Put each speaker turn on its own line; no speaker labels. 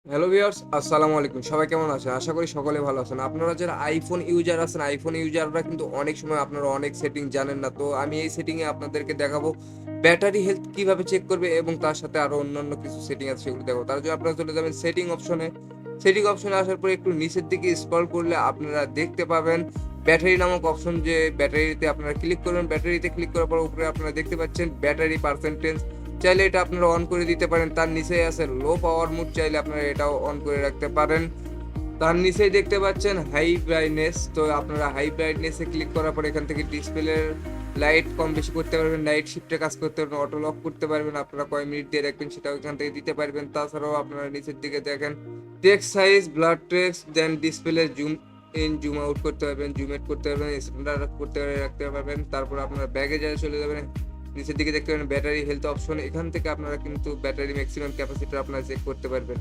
Hello viewers, আসসালামু আলাইকুম। সবাই কেমন আছেন? আশা করি সকলে ভালো আছেন। আপনারা যারা iPhone ইউজার আছেন, iPhone ইউজাররা কিন্তু অনেক সময় আপনারা অনেক সেটিং জানেন না। তো আমি এই সেটিং এ আপনাদেরকে দেখাবো ব্যাটারি হেলথ কিভাবে চেক করবে এবং তার সাথে আরো অন্যান্য কিছু সেটিং আছে সেগুলো দেখাবো। তার জন্য আপনারা চলে যাবেন সেটিং অপশনে। সেটিং অপশনে আসার পরে একটু নিচের দিকে স্ক্রল করলে আপনারা দেখতে পাবেন ব্যাটারি নামক অপশন, যে ব্যাটারিতে আপনারা ক্লিক করবেন। ব্যাটারিতে ক্লিক করার পর উপরে আপনারা দেখতে পাচ্ছেন ব্যাটারি পার্সেন্টেজ। চাইলে এটা আপনারা অন করে দিতে পারেন। তার নিচেই আছে লো পাওয়ার মোড, চাইলে আপনারা এটাও অন করে রাখতে পারেন। তার নিচেই দেখতে পাচ্ছেন হাই ব্রাইটনেস। তো আপনারা হাই ব্রাইটনেস এ ক্লিক করার পর এখান থেকে ডিসপ্লের লাইট কম বেশি করতে পারবেন, নাইট শিফটে কাজ করতে পারবেন, অটো লক করতে পারবেন। আপনারা কয় মিনিট দিয়ে রাখবেন সেটাও এখান থেকে দিতে পারবেন। তাছাড়াও আপনারা নিচের দিকে দেখেন text size, bold text, then display zoom in zoom out করতে পারবেন, জুম আউট করতে পারবেন, স্ট্যান্ডার্ড করতে রাখতে পারবেন। তারপর আপনারা ব্যাগে যায় চলে যাবেন। নিচের দিকে দেখতে পাবেন ব্যাটারি হেলথ অপশন। এখান থেকে আপনারা কিন্তু ব্যাটারি ম্যাক্সিমাম ক্যাপাসিটি আপনারা চেক করতে পারবেন।